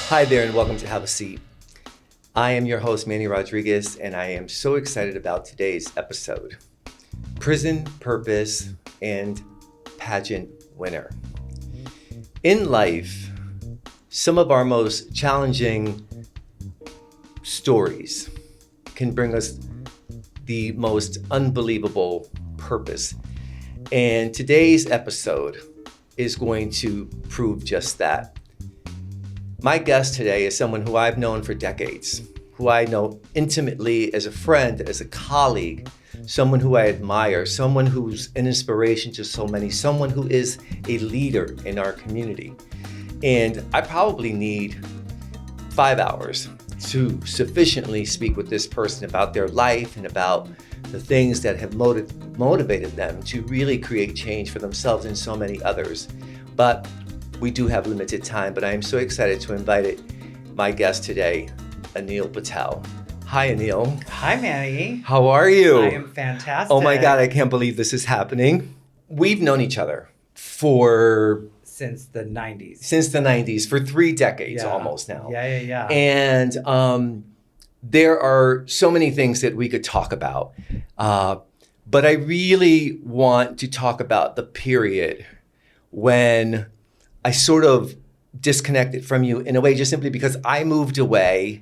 Hi there and welcome to Have a Seat. I am your host, Manny Rodriguez, and I am so excited about today's episode. Prison, Purpose, and Pageant Winner. In life, some of our most challenging stories can bring us the most unbelievable purpose. And today's episode is going to prove just that. My guest today is someone who I've known for decades, who I know intimately as a friend, as a colleague, someone who I admire, someone who's an inspiration to so many, someone who is a leader in our community. And I probably need 5 hours to sufficiently speak with this person about their life and about the things that have motivated them to really create change for themselves and so many others. But we do have limited time, but I am so excited to invite my guest today, Anil Patel. Hi, Anil. Hi, Manny. How are you? I am fantastic. Oh my God, I can't believe this is happening. We've known each other since the 90s. Since the 90s, for 3 decades almost now. Yeah. And there are so many things that we could talk about, but I really want to talk about the period when I sort of disconnected from you in a way, just simply because I moved away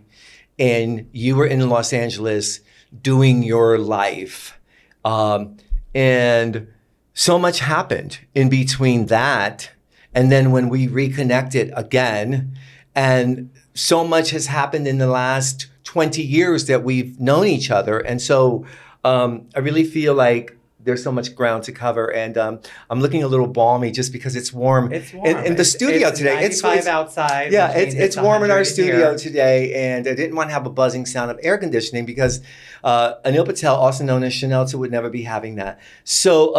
and you were in Los Angeles doing your life. And so much happened in between that and then when we reconnected again. And so much has happened in the last 20 years that we've known each other. And so I really feel like there's so much ground to cover, and I'm looking a little balmy just because it's warm. It's warm in the studio it's today. 95 outside. Yeah, it's warm in our studio here today, and I didn't want to have a buzzing sound of air conditioning because Anil Patel, also known as Chanelta, would never be having that. So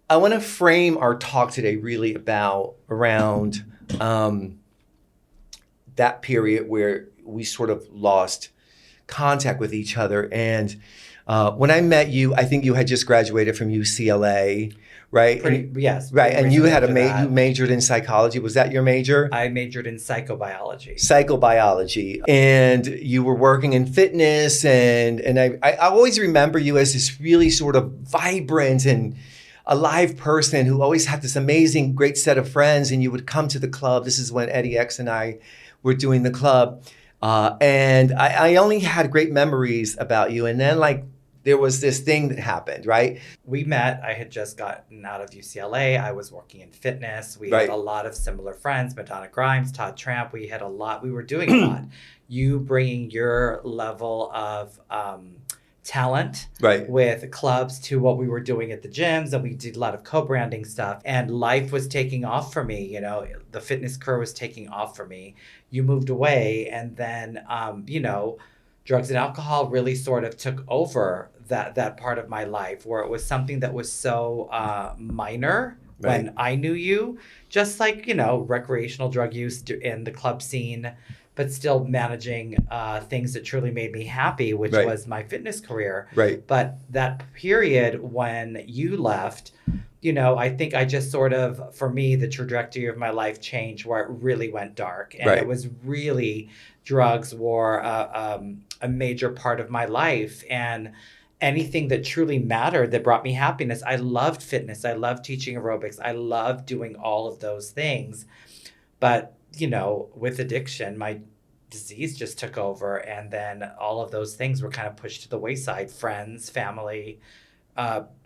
I want to frame our talk today really around that period where we sort of lost contact with each other. And when I met you, I think you had just graduated from UCLA, right? Yes. Right, and you had you majored in psychology. Was that your major? I majored in psychobiology. Psychobiology, and you were working in fitness, and I always remember you as this really sort of vibrant and alive person who always had this amazing, great set of friends, and you would come to the club. This is when Eddie X and I were doing the club, and I only had great memories about you, and then there was this thing that happened, right? We met. I had just gotten out of UCLA. I was working in fitness. We had a lot of similar friends, Madonna Grimes, Todd Tramp. We had a lot. We were doing a lot. You bringing your level of talent with clubs to what we were doing at the gyms, and we did a lot of co-branding stuff, and life was taking off for me. The fitness career was taking off for me. You moved away, and then drugs and alcohol really sort of took over that part of my life, where it was something that was so minor when I knew you, just like recreational drug use in the club scene, but still managing things that truly made me happy, which was my fitness career. Right. But that period when you left, I think I just sort of, for me, the trajectory of my life changed where it really went dark. And it was really, drugs were a major part of my life. And anything that truly mattered that brought me happiness. I loved fitness. I loved teaching aerobics. I loved doing all of those things. But with addiction, my disease just took over. And then all of those things were kind of pushed to the wayside. Friends, family,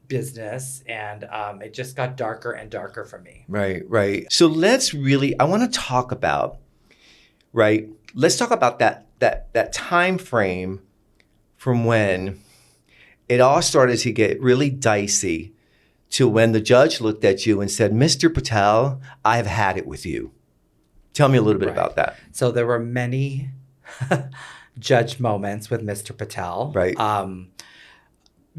business. And it just got darker and darker for me. Right. So I want to talk about, let's talk about that time frame from when it all started to get really dicey to when the judge looked at you and said, Mr. Patel, I've had it with you. Tell me a little bit about that. So there were many judge moments with Mr. Patel. Right.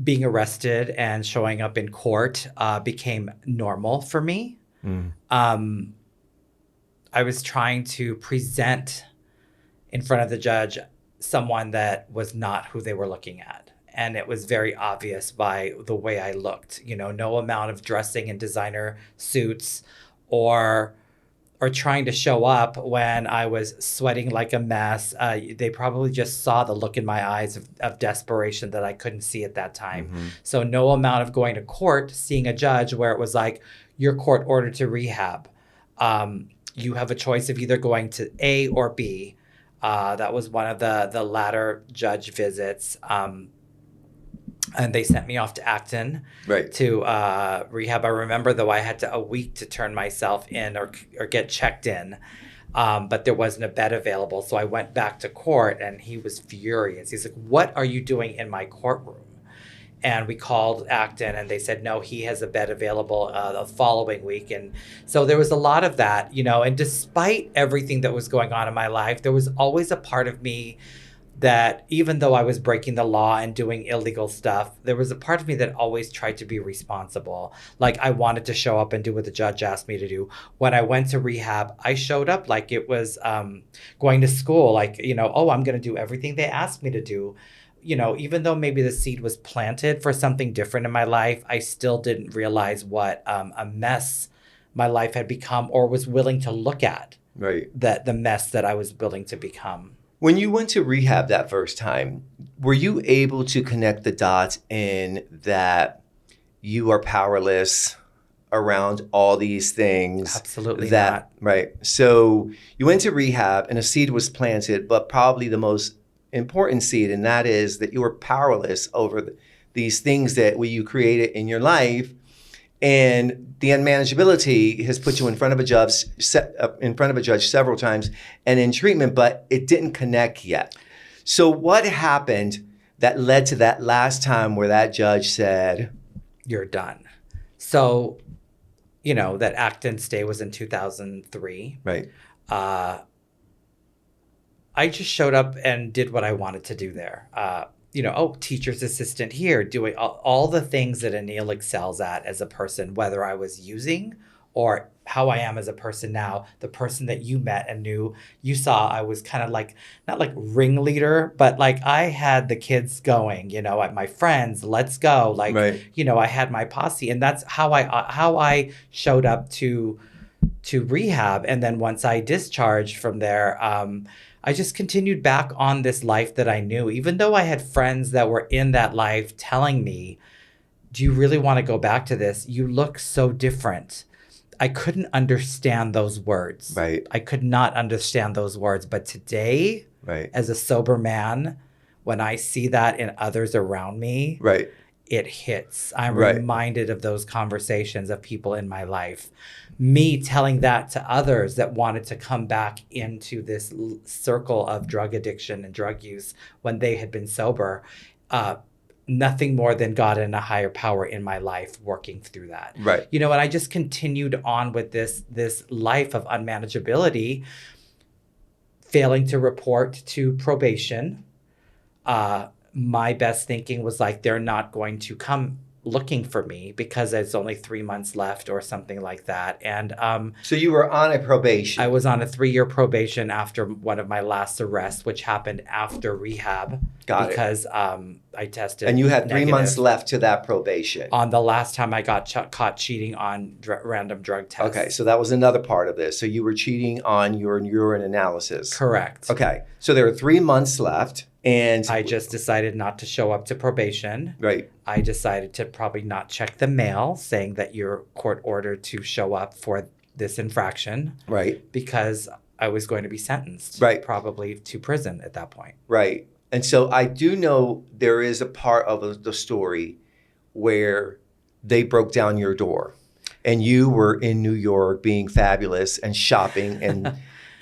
Being arrested and showing up in court became normal for me. I was trying to present in front of the judge someone that was not who they were looking at. And it was very obvious by the way I looked. No amount of dressing in designer suits or or trying to show up when I was sweating like a mess. They probably just saw the look in my eyes of desperation that I couldn't see at that time. Mm-hmm. So no amount of going to court, seeing a judge where it was like, you're court ordered to rehab. You have a choice of either going to A or B. That was one of the latter judge visits. And they sent me off to Acton to rehab. I remember, though, I had a week to turn myself in or get checked in. But there wasn't a bed available. So I went back to court, and he was furious. He's like, what are you doing in my courtroom? And we called Acton, and they said, no, he has a bed available the following week. And so there was a lot of that, and despite everything that was going on in my life, there was always a part of me that, even though I was breaking the law and doing illegal stuff, there was a part of me that always tried to be responsible. Like, I wanted to show up and do what the judge asked me to do. When I went to rehab, I showed up like it was going to school, like, I'm going to do everything they asked me to do. Even though maybe the seed was planted for something different in my life, I still didn't realize what a mess my life had become, or was willing to look at the mess that I was willing to become. When you went to rehab that first time, were you able to connect the dots in that you are powerless around all these things? Absolutely not. Right. So you went to rehab and a seed was planted, but probably the most important seed, and that is that you were powerless over these things that you created in your life, and the unmanageability has put you in front of a judge several times and in treatment, but it didn't connect yet. So what happened that led to that last time where that judge said, you're done? So, that Acton stay was in 2003. Right. I just showed up and did what I wanted to do there. Teacher's assistant here, doing all the things that Anil excels at as a person, whether I was using or how I am as a person now. The person that you met and you saw, I was kind of like, not like ringleader, but like I had the kids going, my friends, let's go. Like, I had my posse, and that's how I showed up to rehab. And then once I discharged from there, I just continued back on this life that I knew, even though I had friends that were in that life telling me, do you really want to go back to this? You look so different. I couldn't understand those words. Right. I could not understand those words. But today, as a sober man, when I see that in others around me, it hits. I'm reminded of those conversations of people in my life. Me telling that to others that wanted to come back into this circle of drug addiction and drug use when they had been sober. Nothing more than God and a higher power in my life working through that. Right. And I just continued on with this life of unmanageability, failing to report to probation. My best thinking was like, they're not going to come looking for me because there's only 3 months left or something like that. And so you were on a probation. I was on a 3-year probation after one of my last arrests, which happened after rehab. Because I tested and you had 3 negative months left to that probation. On the last time I got caught cheating on random drug tests. Okay, so that was another part of this. So you were cheating on your urine analysis. Correct. Okay, so there were 3 months left. And I just decided not to show up to probation. Right. I decided to probably not check the mail saying that you're court ordered to show up for this infraction. Right. Because I was going to be sentenced. Right. Probably to prison at that point. Right. And so I do know there is a part of the story where they broke down your door and you were in New York being fabulous and shopping and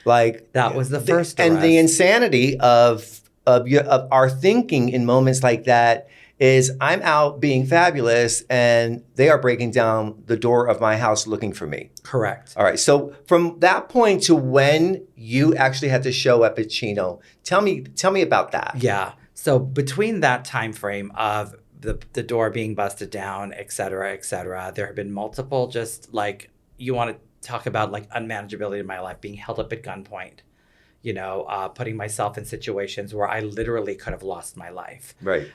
like. That was the first arrest. And the insanity of our thinking in moments like that is I'm out being fabulous and they are breaking down the door of my house looking for me. Correct. All right. So from that point to when you actually had to show up at Chino, tell me about that. Yeah. So between that time frame of the door being busted down, et cetera, there have been multiple just like, you want to talk about like unmanageability in my life, being held up at gunpoint. putting myself in situations where I literally could have lost my life. Right.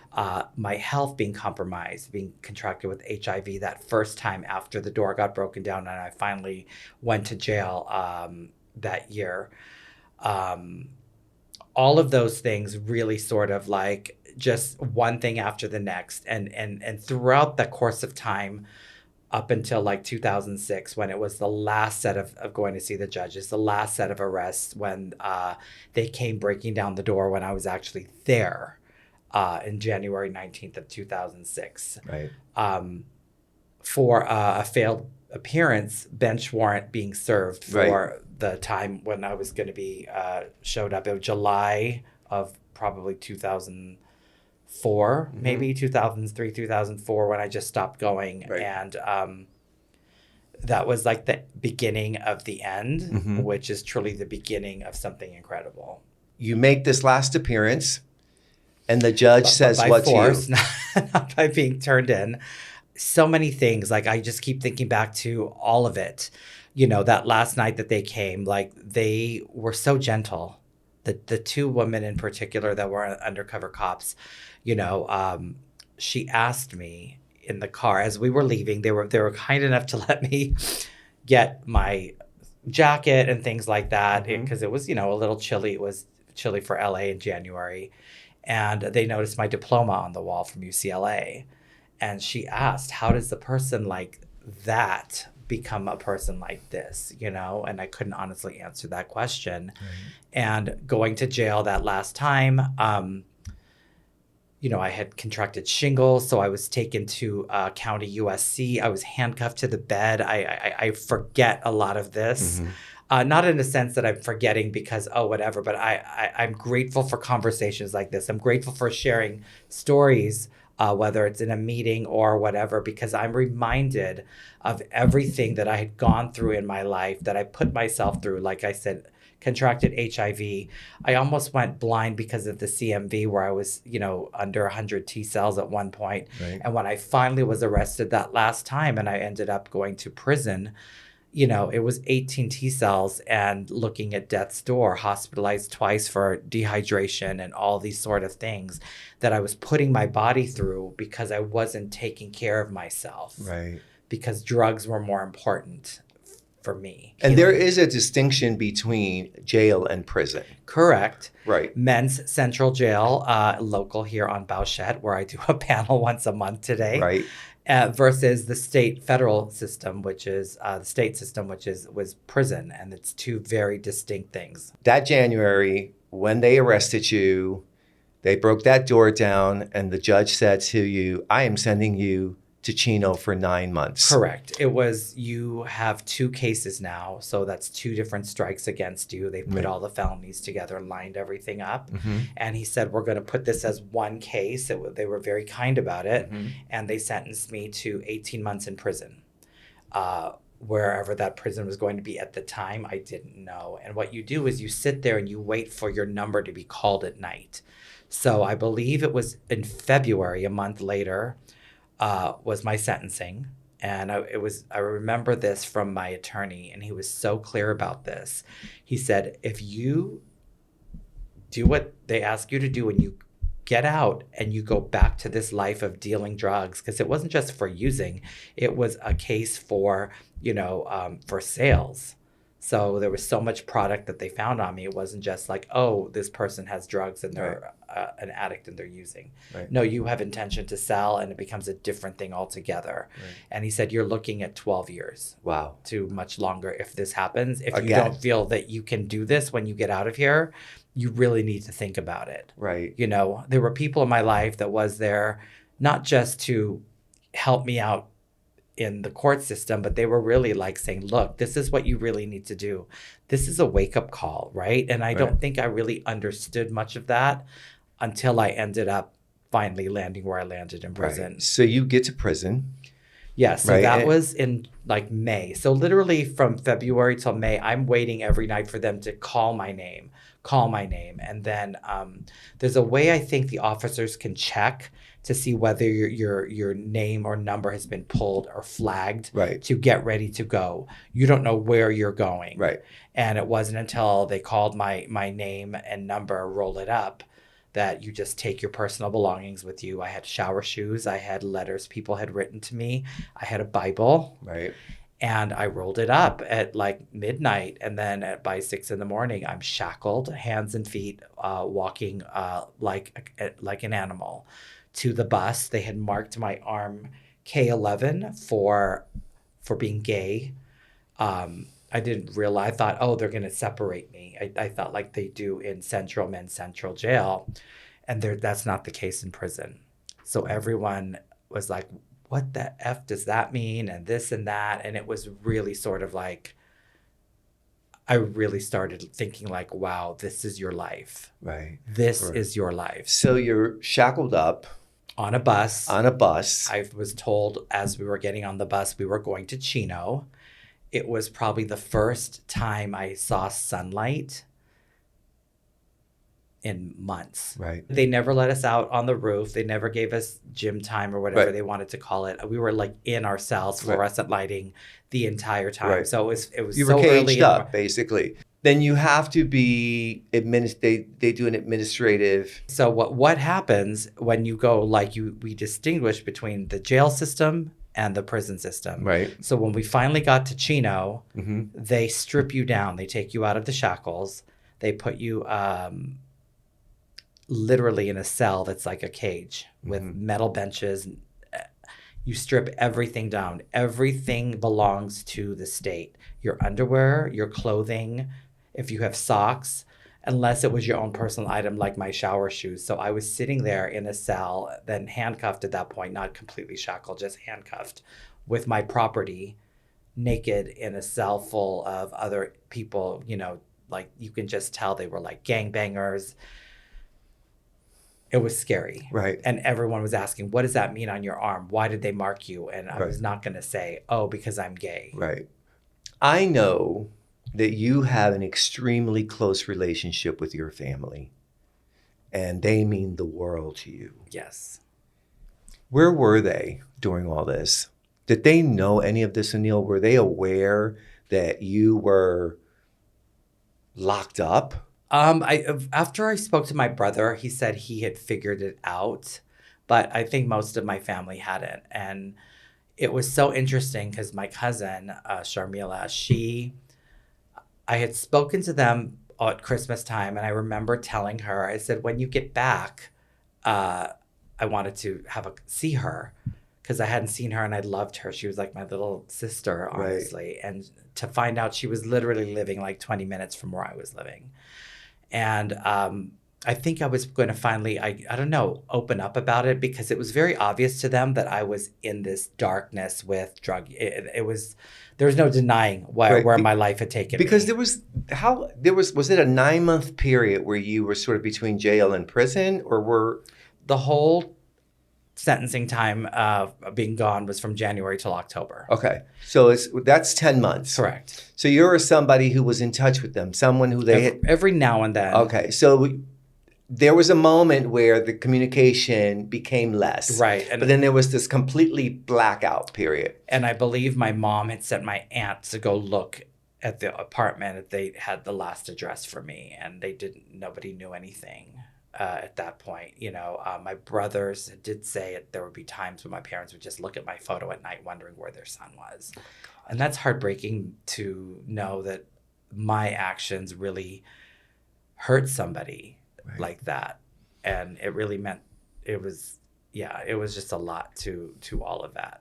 My health being compromised, being contracted with HIV that first time after the door got broken down and I finally went to jail that year. All of those things really sort of like just one thing after the next. And throughout the course of time, up until like 2006, when it was the last set of going to see the judges, the last set of arrests, when they came breaking down the door when I was actually there in January 19th of 2006. Right. For a failed appearance, bench warrant being served for the time when I was going to be showed up. It was July of probably 2004, maybe 2003, 2004, when I just stopped going. Right. And that was like the beginning of the end, which is truly the beginning of something incredible. You make this last appearance and the judge says by what force, to you? Not by being turned in. So many things. Like I just keep thinking back to all of it. That last night that they came, like they were so gentle. The two women in particular that were undercover cops, she asked me in the car as we were leaving, they were kind enough to let me get my jacket and things like that because it was, a little chilly. It was chilly for LA in January. And they noticed my diploma on the wall from UCLA. And she asked, how does the person like that become a person like this, And I couldn't honestly answer that question. Right. And going to jail that last time, I had contracted shingles, so I was taken to County USC. I was handcuffed to the bed. I forget a lot of this. Not in a sense that I'm forgetting because, whatever, but I'm grateful for conversations like this. I'm grateful for sharing stories, whether it's in a meeting or whatever, because I'm reminded of everything that I had gone through in my life, that I put myself through. Like I said, contracted HIV. I almost went blind because of the CMV where I was, under 100 T cells at one point. Right. And when I finally was arrested that last time and I ended up going to prison, it was 18 T cells and looking at death's door, hospitalized twice for dehydration and all these sort of things that I was putting my body through because I wasn't taking care of myself. Right. Because drugs were more important for me. And there is a distinction between jail and prison. Correct. Right. Men's Central Jail, local here on Bouchette, where I do a panel once a month today. Right. Versus the federal system, which is the state system, was prison. And it's two very distinct things. That January, when they arrested you, they broke that door down and the judge said to you, I am sending you to Chino for 9 months. Correct. It was, you have 2 cases now, so that's 2 different strikes against you. They put all the felonies together, lined everything up. And he said, we're going to put this as one case. They were very kind about it. And they sentenced me to 18 months in prison. Wherever that prison was going to be at the time, I didn't know. And what you do is you sit there and you wait for your number to be called at night. So I believe it was in February, a month later, was my sentencing. And I remember this from my attorney, and he was so clear about this. He said, if you do what they ask you to do and you get out and you go back to this life of dealing drugs, because it wasn't just for using, it was a case for, for sales. So there was so much product that they found on me. It wasn't just like, oh, this person has drugs and they're an addict and they're using. Right. No, you have intention to sell, and it becomes a different thing altogether. Right. And he said, you're looking at 12 years. Wow. To much longer if this happens. If you don't feel that you can do this when you get out of here, you really need to think about it. Right. There were people in my life that was there not just to help me out in the court system, but they were really like saying, look, this is what you really need to do. This is a wake-up call, right? And I don't think I really understood much of that until I ended up finally landing where I landed in prison. Right. So you get to prison. Yeah, so Right, that and- was in like May. So literally from February till May, I'm waiting every night for them to call my name. And then there's a way I think the officers can check to see whether your name or number has been pulled or flagged Right. to get ready to go. You don't know where you're going. Right. And it wasn't until they called my name and number, roll it up, that you just take your personal belongings with you. I had shower shoes. I had letters people had written to me. I had a Bible. Right. And I rolled it up at like midnight. And then by 6 a.m, I'm shackled, hands and feet, walking like an animal to the bus. They had marked my arm K11 for being gay. I didn't realize. I thought, oh, they're going to separate me. I thought like they do in Men's Central Jail. And that's not the case in prison. So everyone was like, what the F does that mean? And this and that. And it was really sort of like, I really started thinking like, wow, this is your life. Right. This is your life. So you're shackled up. On a bus. I was told as we were getting on the bus, we were going to Chino. It was probably the first time I saw sunlight in months. Right. They never let us out on the roof. They never gave us gym time or whatever Right. they wanted to call it. We were like in our cells, fluorescent lighting the entire time. Right. So it was You so were early. caged up, basically. Then you have to be they do an administrative. So what happens when you go, like we distinguish between the jail system and the prison system. Right. So when we finally got to Chino, Mm-hmm. they strip you down. They take you out of the shackles. They put you literally in a cell that's like a cage with metal benches. You strip everything down. Everything belongs to the state. Your underwear, your clothing, if you have socks, unless it was your own personal item like my shower shoes. So I was sitting there in a cell, then handcuffed at that point, not completely shackled, just handcuffed with my property, naked in a cell full of other people, like you can just tell they were like gangbangers. It was scary. Right. And everyone was asking, what does that mean on your arm? Why did they mark you? And I was not going to say, oh, because I'm gay. Right. I know that you have an extremely close relationship with your family, and they mean the world to you. Yes. Where were they during all this? Did they know any of this, Anil? Were they aware that you were locked up? After I spoke to my brother, he said he had figured it out, but I think most of my family hadn't. And it was so interesting because my cousin, Sharmila, I had spoken to them at Christmas time, and I remember telling her, I said, when you get back, I wanted to see her because I hadn't seen her and I loved her. She was like my little sister, honestly. Right. And to find out she was literally living like 20 minutes from where I was living. And I think I was going to finally, I don't know, open up about it because it was very obvious to them that I was in this darkness with drug. There was no denying where my life had taken me. Because was it a 9-month period where you were sort of between jail and prison, or were the whole sentencing time being gone was from January till October. Okay. So that's 10 months. Correct. So you're somebody who was in touch with them, someone who they had... Every now and then. Okay. So there was a moment where the communication became less. Right. But then there was this completely blackout period. And I believe my mom had sent my aunt to go look at the apartment. They had the last address for me, and nobody knew anything. At that point, my brothers did say there would be times when my parents would just look at my photo at night wondering where their son was. And that's heartbreaking to know that my actions really hurt somebody like that. And it really meant it was just a lot to all of that.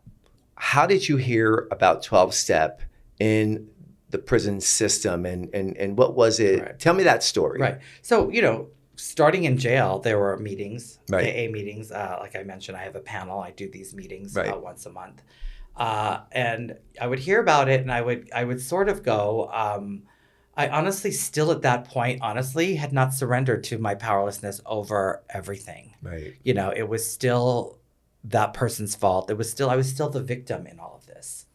How did you hear about 12-step in the prison system and what was it? Right. Tell me that story. Right. So, starting in jail, there were meetings, right. AA meetings. Like I mentioned, I have a panel. I do these meetings once a month. And I would hear about it and I would sort of go, I honestly still at that point, had not surrendered to my powerlessness over everything. Right. It was still that person's fault. I was still the victim in all of this,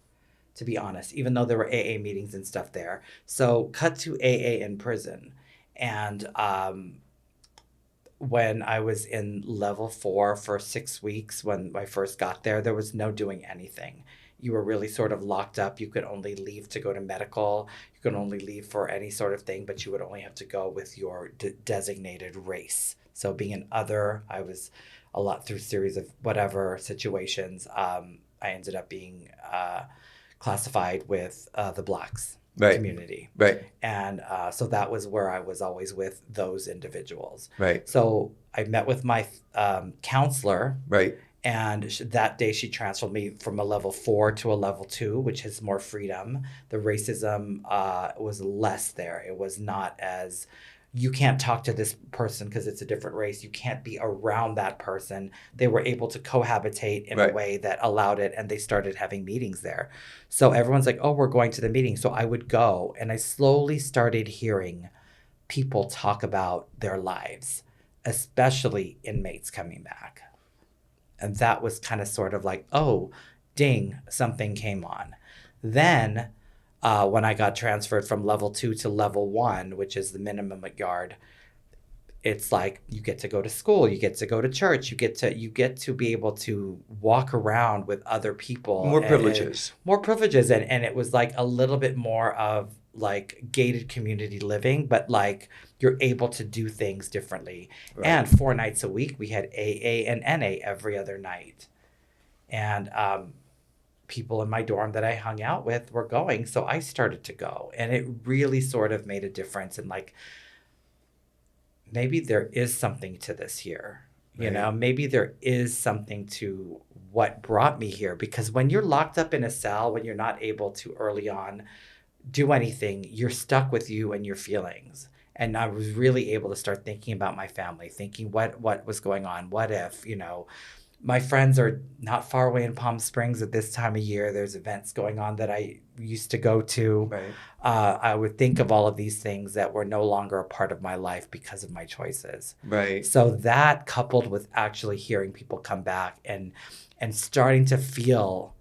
to be honest, even though there were AA meetings and stuff there. So cut to AA in prison. And when I was in level 4 for 6 weeks, when I first got there was no doing anything. You were really sort of locked up. You could only leave to go to medical. You could only leave for any sort of thing, but you would only have to go with your designated race. So being an other, I was a lot through series of whatever situations. I ended up being classified with the Blacks community. Right. And so that was where I was always with those individuals. Right. So I met with my counselor. Right. And that day she transferred me from a level 4 to a level 2, which has more freedom. The racism was less there. It was not as, you can't talk to this person because it's a different race. You can't be around that person. They were able to cohabitate in a way that allowed it, and they started having meetings there. So everyone's like, oh, we're going to the meeting. So I would go, and I slowly started hearing people talk about their lives, especially inmates coming back. And that was kind of sort of like, oh, ding, something came on. Then when I got transferred from level 2 to level 1, which is the minimum yard, it's like you get to go to school, you get to go to church, you get to be able to walk around with other people. More privileges. And it was like a little bit more of like gated community living, but like you're able to do things differently. Right. And 4 nights a week, we had AA and NA every other night. And people in my dorm that I hung out with were going, so I started to go. And it really sort of made a difference in like, maybe there is something to this here. You know, maybe there is something to what brought me here. Because when you're locked up in a cell, when you're not able to early on do anything, you're stuck with you and your feelings. And I was really able to start thinking about my family, thinking what was going on. What if, you know, my friends are not far away in Palm Springs at this time of year. There's events going on that I used to go to. Right. I would think of all of these things that were no longer a part of my life because of my choices. Right. So that coupled with actually hearing people come back and starting to feel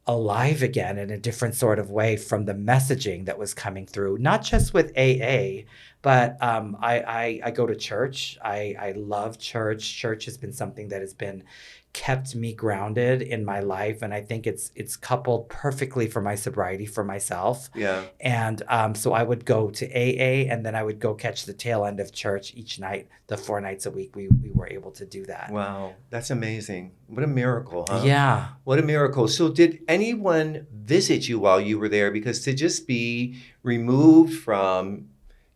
alive again in a different sort of way from the messaging that was coming through, not just with AA, but I go to church. I love church. Church has been something that has been kept me grounded in my life. And I think it's coupled perfectly for my sobriety for myself. Yeah. And so I would go to AA, and then I would go catch the tail end of church each night. The 4 nights a week, we were able to do that. Wow. That's amazing. What a miracle, huh? Yeah. What a miracle. So did anyone visit you while you were there? Because to just be removed from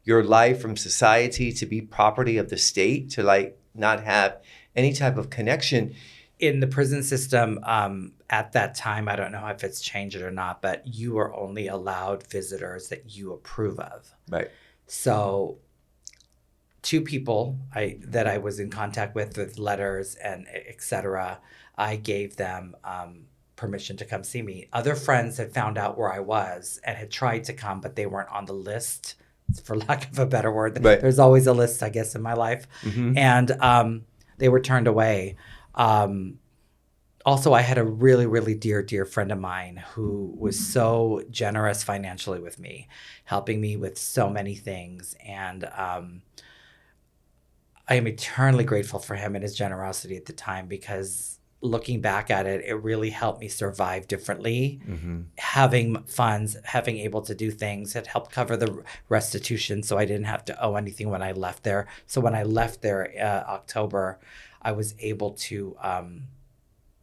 your life, from society, to be property of the state, to like not have any type of connection. In the prison system, at that time, I don't know if it's changed or not, but you are only allowed visitors that you approve of. Right. So 2 people that I was in contact with letters and et cetera, I gave them permission to come see me. Other friends had found out where I was and had tried to come, but they weren't on the list, for lack of a better word. Right. There's always a list, I guess, in my life. Mm-hmm. And they were turned away. Also, I had a really, really dear friend of mine who was so generous financially with me, helping me with so many things. And I am eternally grateful for him and his generosity at the time, because looking back at it, it really helped me survive differently. Mm-hmm. Having funds, having able to do things had helped cover the restitution, so I didn't have to owe anything when I left there. So when I left there October, I was able to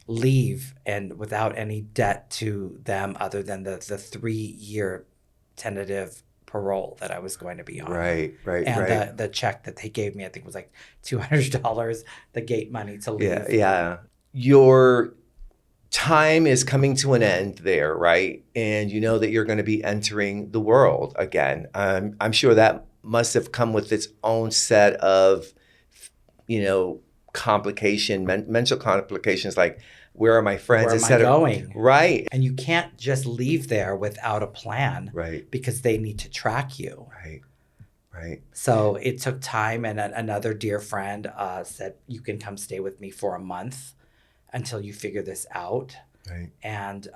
leave and without any debt to them other than the 3-year tentative parole that I was going to be on. Right. And the check that they gave me, I think was like $200, the gate money to leave. Yeah. Your time is coming to an end there, right? And you know that you're going to be entering the world again. I'm sure that must have come with its own set of, mental complications, like where are my friends, where am I going? Right. And you can't just leave there without a plan, right? Because they need to track you. Right. So it took time, and another dear friend said, you can come stay with me for a month. until you figure this out. Right. And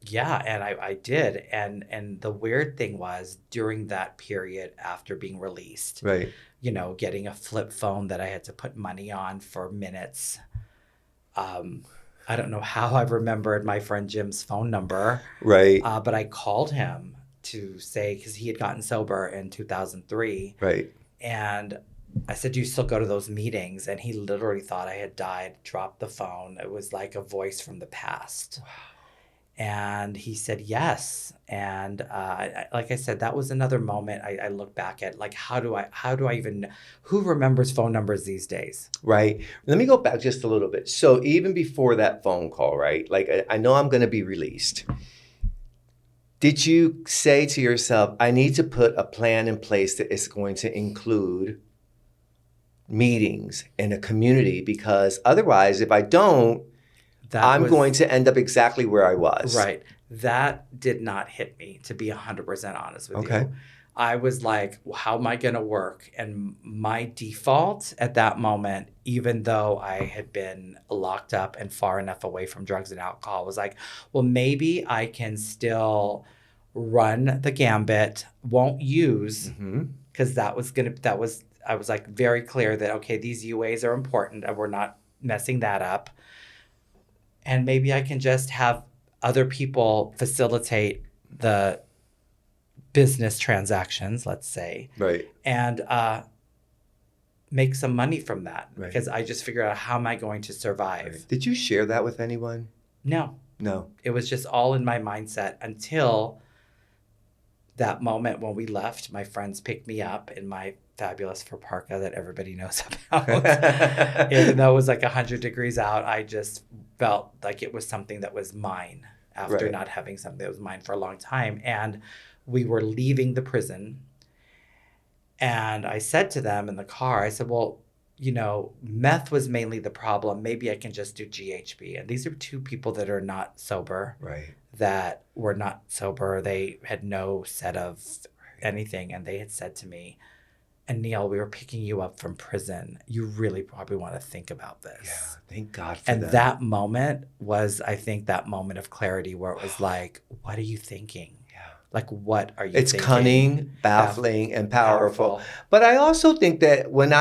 yeah, and I did. And the weird thing was during that period after being released, Right. you know, getting a flip phone that I had to put money on for minutes. I don't know how I remembered my friend Jim's phone number. Right. But I called him to say, because he had gotten sober in 2003. Right. And I said, do you still go to those meetings? And he literally thought I had died, dropped the phone. It was like a voice from the past. Wow. And he said, yes. And like I said, that was another moment I look back at, like, how do I even, who remembers phone numbers these days? Right. Let me go back just a little bit. So even before that phone call, right? Like, I know I'm going to be released. Did you say to yourself, I need to put a plan in place that is going to include meetings and a community? Because otherwise, if I don't, I'm going to end up exactly where I was. Right. That did not hit me, to be 100% honest with you. I was like, well, how am I going to work? And my default at that moment, even though I had been locked up and far enough away from drugs and alcohol, was like, well, maybe I can still run the gambit, won't use, because I was like very clear that, okay, these UAs are important and we're not messing that up. And maybe I can just have other people facilitate the business transactions, let's say. Right. And make some money from that. Right. Because I just figured out, how am I going to survive? Right. Did you share that with anyone? No. It was just all in my mindset until that moment when we left. My friends picked me up in my fabulous fur parka that everybody knows about. Even though it was like 100 degrees out, I just felt like it was something that was mine after not having something that was mine for a long time. And we were leaving the prison. And I said to them in the car, I said, well, you know, meth was mainly the problem. Maybe I can just do GHB. And these are two people that are not sober. Right. That were not sober. They had no set of anything. And they had said to me, Anil, we were picking you up from prison. You really probably want to think about this. Yeah, thank God for that. that. And that moment was, I think, that moment of clarity where it was like, what are you thinking? Yeah. Like, what are you thinking? It's cunning, baffling, and powerful. But I also think that when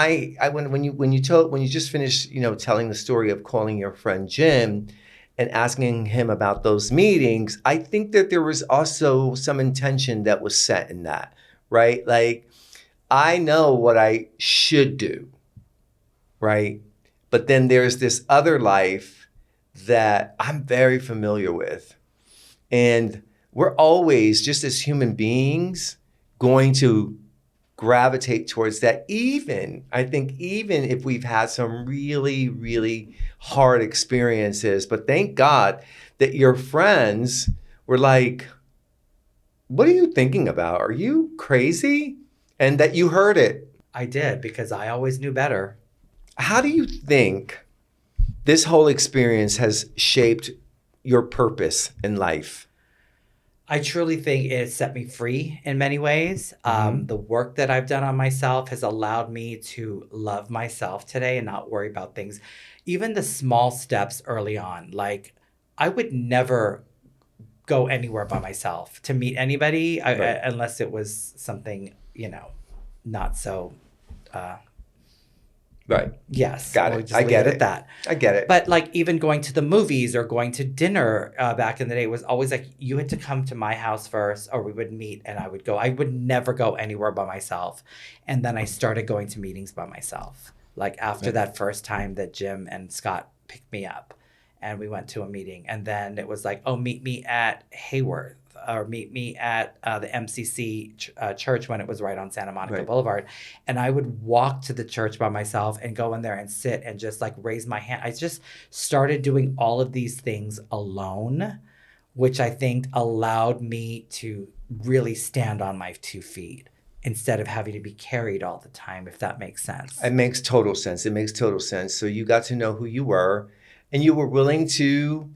you just finished, you know, telling the story of calling your friend Jim and asking him about those meetings, I think that there was also some intention that was set in that, right? Like, I know what I should do, right? But then there's this other life that I'm very familiar with. And we're always, just as human beings, going to gravitate towards that. I think even if we've had some really, really hard experiences, but thank God that your friends were like, what are you thinking about? Are you crazy? And that you heard it. I did, because I always knew better. How do you think this whole experience has shaped your purpose in life? I truly think it set me free in many ways. The work that I've done on myself has allowed me to love myself today and not worry about things. Even the small steps early on, like I would never go anywhere by myself to meet anybody unless it was something, you know, not so. Right. Yes. Got it. I get it. At that. I get it. But like even going to the movies or going to dinner back in the day was always like, you had to come to my house first or we would meet and I would go. I would never go anywhere by myself. And then I started going to meetings by myself. Like after that first time that Jim and Scott picked me up and we went to a meeting. And then it was like, oh, meet me at Hayworth. Or meet me at the MCC church when it was right on Santa Monica Boulevard. And I would walk to the church by myself and go in there and sit and just like raise my hand. I just started doing all of these things alone, which I think allowed me to really stand on my 2 feet instead of having to be carried all the time, if that makes sense. It makes total sense. It makes total sense. So you got to know who you were and you were willing to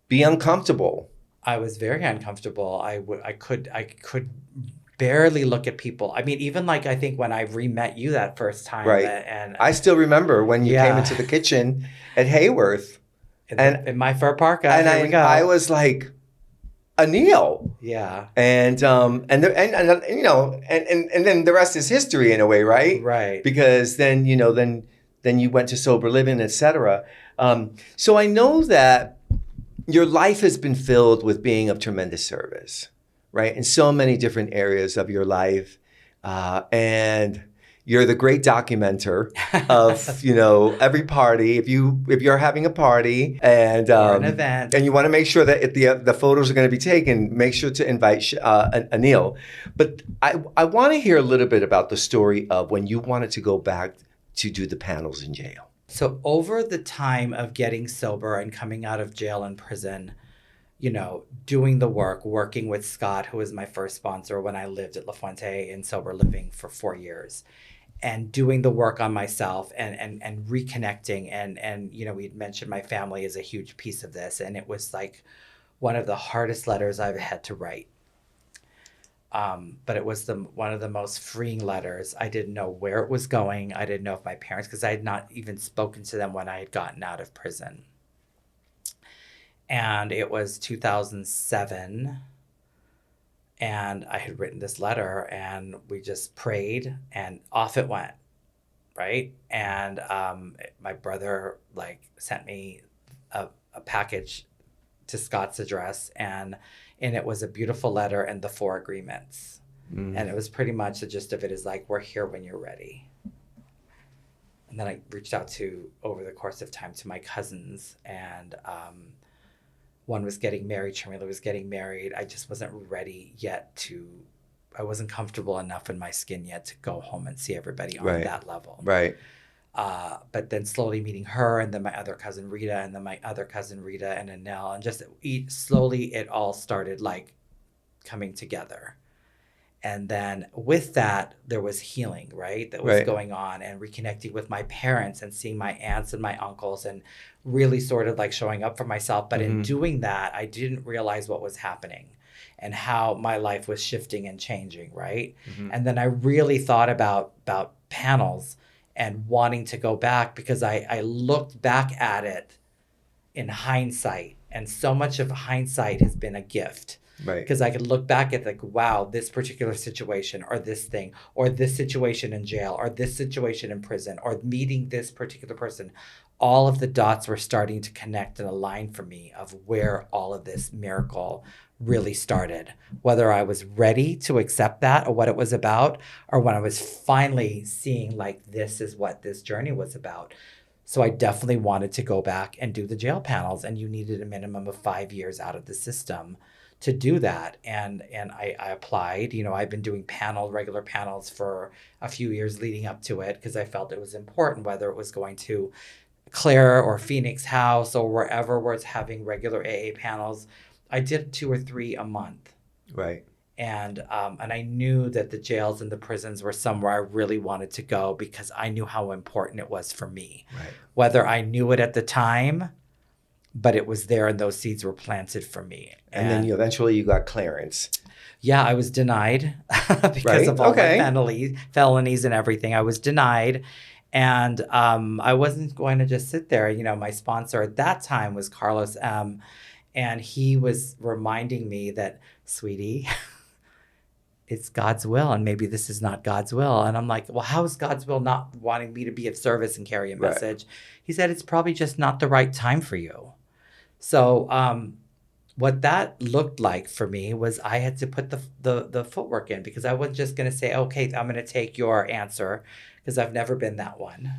be uncomfortable. I was very uncomfortable. I could barely look at people. I mean, even like I think when I re-met you that first time, Right. and I still remember when you Yeah. came into the kitchen at Hayworth, in my fur parka, and here we go. I was like, Anil. Yeah. And you know, and then the rest is history in a way, right? Right. Because then, you know, then you went to sober living, etc. So I know that your life has been filled with being of tremendous service, right? In so many different areas of your life. And you're the great documenter of, you know, every party. If you're having a party and Or an event, and you want to make sure that if the photos are going to be taken, make sure to invite Anil. But I want to hear a little bit about the story of when you wanted to go back to do the panels in jail. So over the time of getting sober and coming out of jail and prison, you know, doing the work, working with Scott, who was my first sponsor when I lived at La Fuente in sober living for 4 years, and doing the work on myself and reconnecting. And you know, we'd mentioned my family is a huge piece of this. And it was like one of the hardest letters I've had to write. But it was one of the most freeing letters. I didn't know where it was going. I didn't know if my parents, because I had not even spoken to them when I had gotten out of prison. And it was 2007. And I had written this letter and we just prayed and off it went. Right. And my brother like sent me a package to Scott's address, and it was a beautiful letter and the 4 agreements. And it was pretty much the gist of it is like, we're here when you're ready. And then I reached out to, over the course of time, to my cousins, and one was getting married, Chanelta was getting married. I just wasn't ready yet I wasn't comfortable enough in my skin yet to go home and see everybody on that level. Right. But then slowly meeting her, and then my other cousin Rita, and then my other cousin Rita and Anil, and just slowly it all started like coming together. And then with that, there was healing, right? That was going on, and reconnecting with my parents and seeing my aunts and my uncles and really sort of like showing up for myself. But in doing that, I didn't realize what was happening and how my life was shifting and changing, right? And then I really thought about panels and wanting to go back, because I looked back at it in hindsight, and so much of hindsight has been a gift. Right. Because I could look back at like, wow, this particular situation, or this thing, or this situation in jail, or this situation in prison, or meeting this particular person. All of the dots were starting to connect and align for me of where all of this miracle really started. Whether I was ready to accept that or what it was about, or when I was finally seeing like, this is what this journey was about. So I definitely wanted to go back and do the jail panels, and you needed a minimum of 5 years out of the system to do that. And I applied. You know, I've been doing regular panels for a few years leading up to it, because I felt it was important, whether it was going to Claire or Phoenix House or wherever where it's having regular AA panels. I did 2 or 3 a month. Right. And I knew that the jails and the prisons were somewhere I really wanted to go, because I knew how important it was for me. Right. Whether I knew it at the time, but it was there and those seeds were planted for me. And then eventually you got clearance. Yeah, I was denied because of all my felonies and everything. I was denied. And I wasn't going to just sit there. You know, my sponsor at that time was Carlos M. And he was reminding me that, sweetie, it's God's will, and maybe this is not God's will. And I'm like, well, how is God's will not wanting me to be of service and carry a message? He said, it's probably just not the right time for you. So what that looked like for me was I had to put the footwork in, because I wasn't just going to say, okay, I'm going to take your answer, because I've never been that one.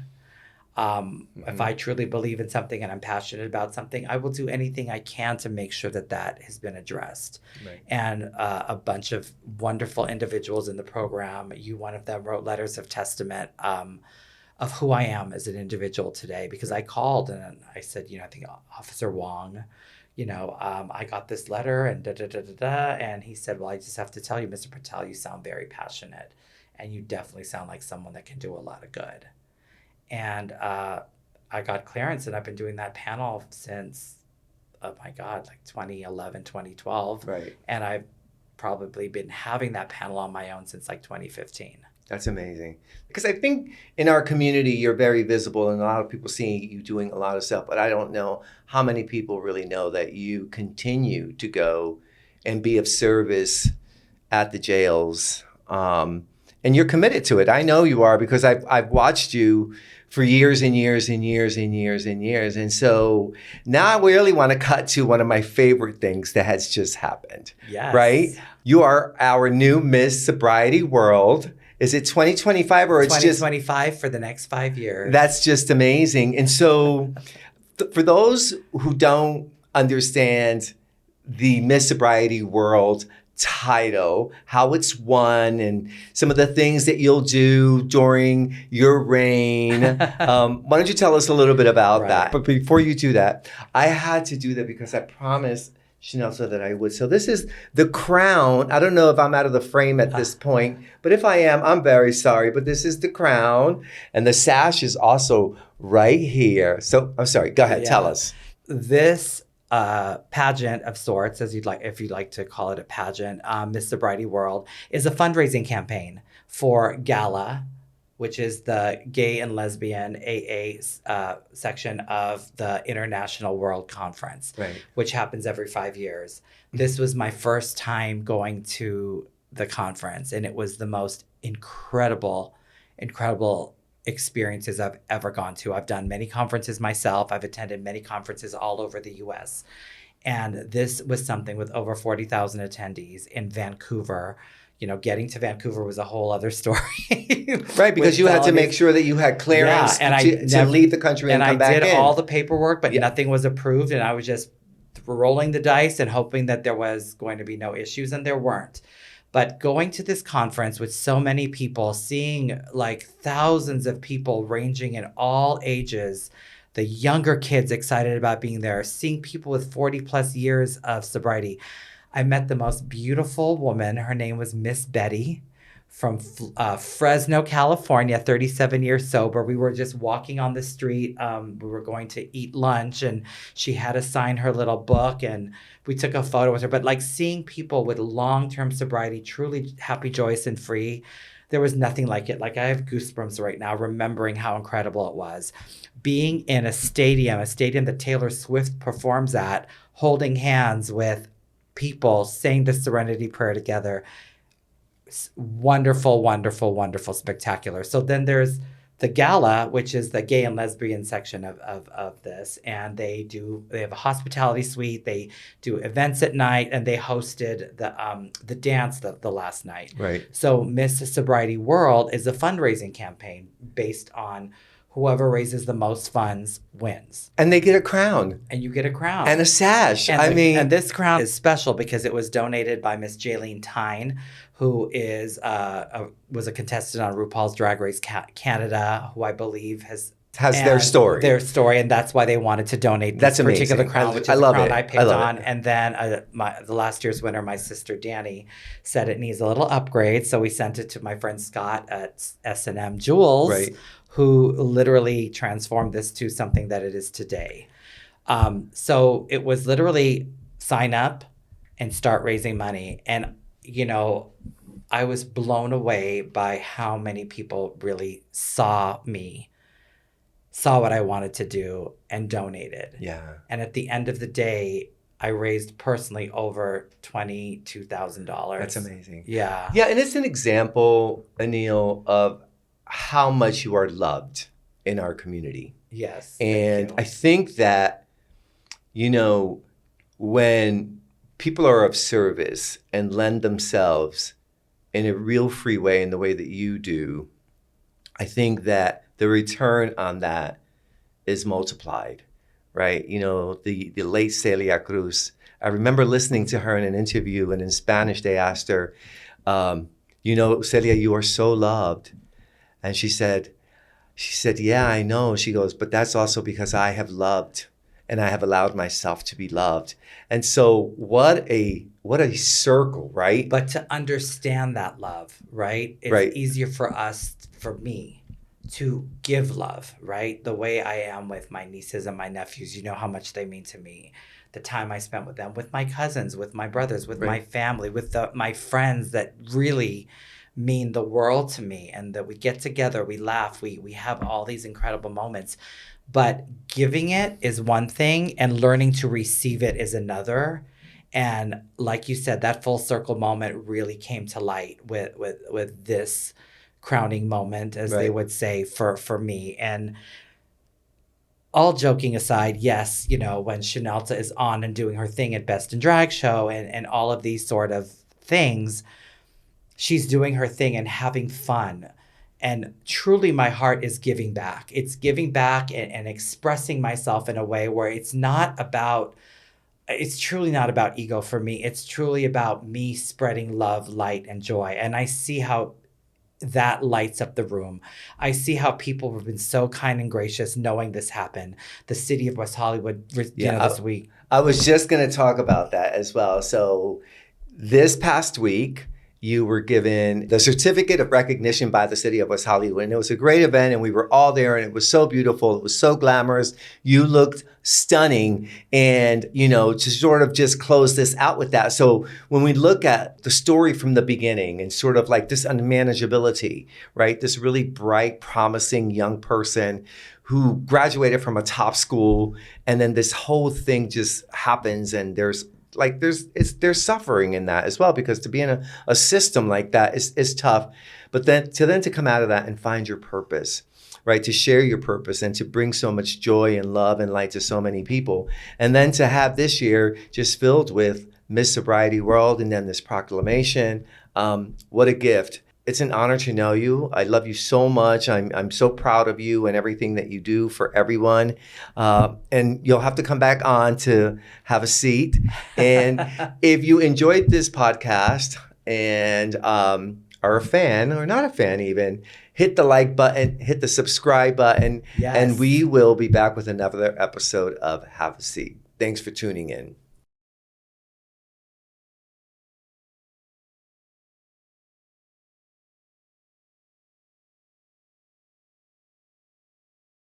If I truly believe in something and I'm passionate about something, I will do anything I can to make sure that has been addressed. Right. And a bunch of wonderful individuals in the program, one of them wrote letters of testament of who I am as an individual today, because I called and I said, I think Officer Wong, I got this letter and and he said, well, I just have to tell you, Mr. Patel, you sound very passionate, and you definitely sound like someone that can do a lot of good. And I got clearance, and I've been doing that panel since, oh my God, like 2011, 2012. Right. And I've probably been having that panel on my own since like 2015. That's amazing. Because I think in our community, you're very visible and a lot of people see you doing a lot of stuff, but I don't know how many people really know that you continue to go and be of service at the jails. And you're committed to it. I know you are because I've watched you for years and years and years and years and years. And so now I really want to cut to one of my favorite things that has just happened. Yes. Right? You are our new Miss Sobriety World. Is it 2025 or it's 2025 for the next 5 years? That's just amazing. And so for those who don't understand the Miss Sobriety World title, how it's won, and some of the things that you'll do during your reign, why don't you tell us a little bit about that? But before you do that, I had to do that because I promised Chanelta that I would. So this is the crown. I don't know if I'm out of the frame at this point, but if I am, I'm very sorry. But this is the crown, and the sash is also right here. So I'm sorry. Go ahead. Tell us. This pageant of sorts, as if you'd like to call it a pageant, Miss Sobriety World, is a fundraising campaign for GALA, which is the Gay and Lesbian AA section of the International World Conference, which happens every 5 years. This was my first time going to the conference, and it was the most incredible experiences I've ever gone to. I've done many conferences myself. I've attended many conferences all over the U.S. And this was something with over 40,000 attendees in Vancouver. You know, getting to Vancouver was a whole other story. Right, because you had to make sure that you had clearance to leave the country and come back in. And I did all the paperwork, but nothing was approved. And I was just rolling the dice and hoping that there was going to be no issues, and there weren't. But going to this conference with so many people, seeing like thousands of people ranging in all ages, the younger kids excited about being there, seeing people with 40 plus years of sobriety. I met the most beautiful woman. Her name was Miss Betty from Fresno, California, 37 years sober. We were just walking on the street. We were going to eat lunch, and she had us sign her little book, and we took a photo with her. But like seeing people with long-term sobriety, truly happy, joyous, and free, there was nothing like it. Like I have goosebumps right now remembering how incredible it was. Being in a stadium that Taylor Swift performs at, holding hands with people, saying the Serenity Prayer together. Wonderful, wonderful, wonderful, spectacular. So then there's the gala, which is the gay and lesbian section of this. And they have a hospitality suite. They do events at night, and they hosted the dance the last night. Right. So Miss Sobriety World is a fundraising campaign based on whoever raises the most funds wins. And they get a crown. And you get a crown. And a sash. And this crown is special because it was donated by Miss Jaylene Tyne, who was a contestant on RuPaul's Drag Race Canada, who I believe has their story. Their story, and that's why they wanted to donate this particular crown, which is the crown I picked on. And then the last year's winner, my sister Danny, said it needs a little upgrade, so we sent it to my friend Scott at S&M Jewels, who literally transformed this to something that it is today. So it was literally sign up and start raising money. And, you know, I was blown away by how many people really saw what I wanted to do, and donated. Yeah. And at the end of the day, I raised personally over $22,000. That's amazing. Yeah. Yeah, and it's an example, Anil, of how much you are loved in our community. Yes. And I think that, you know, when people are of service and lend themselves in a real free way, in the way that you do, I think that the return on that is multiplied, right? You know, the late Celia Cruz, I remember listening to her in an interview, and in Spanish they asked her, you know, Celia, you are so loved. And she said, yeah, I know. She goes, but that's also because I have loved, and I have allowed myself to be loved. And so what a circle, right? But to understand that love, right? It's easier for me to give love, right? The way I am with my nieces and my nephews, you know how much they mean to me. the time I spent with them, with my cousins, with my brothers, with Right. my family, with my friends that really mean the world to me, and that we get together, we laugh, we have all these incredible moments. But giving it is one thing, and learning to receive it is another. And like you said, that full circle moment really came to light with this crowning moment, as they Right. would say, for me. And all joking aside, yes, you know, when Chanelta is on and doing her thing at Best in Drag Show and all of these sort of things, she's doing her thing and having fun. And truly, my heart is giving back. It's giving back and expressing myself in a way where it's truly not about ego for me. It's truly about me spreading love, light, and joy. And I see how that lights up the room. I see how people have been so kind and gracious knowing this happened. The city of West Hollywood, this week. I was just going to talk about that as well. So this past week, you were given the certificate of recognition by the city of West Hollywood. And it was a great event, and we were all there, and it was so beautiful. It was so glamorous. You looked stunning. And, you know, to sort of just close this out with that. So when we look at the story from the beginning and sort of like this unmanageability, right? This really bright, promising young person who graduated from a top school, and then this whole thing just happens, and there's suffering in that as well, because to be in a system like that is tough. But then to come out of that and find your purpose, right? To share your purpose and to bring so much joy and love and light to so many people. And then to have this year just filled with Miss Sobriety World and then this proclamation. What a gift. It's an honor to know you. I love you so much. I'm so proud of you and everything that you do for everyone. And you'll have to come back on to have a seat. And if you enjoyed this podcast and are a fan or not a fan even, hit the like button, hit the subscribe button, Yes. and we will be back with another episode of Have a Seat. Thanks for tuning in.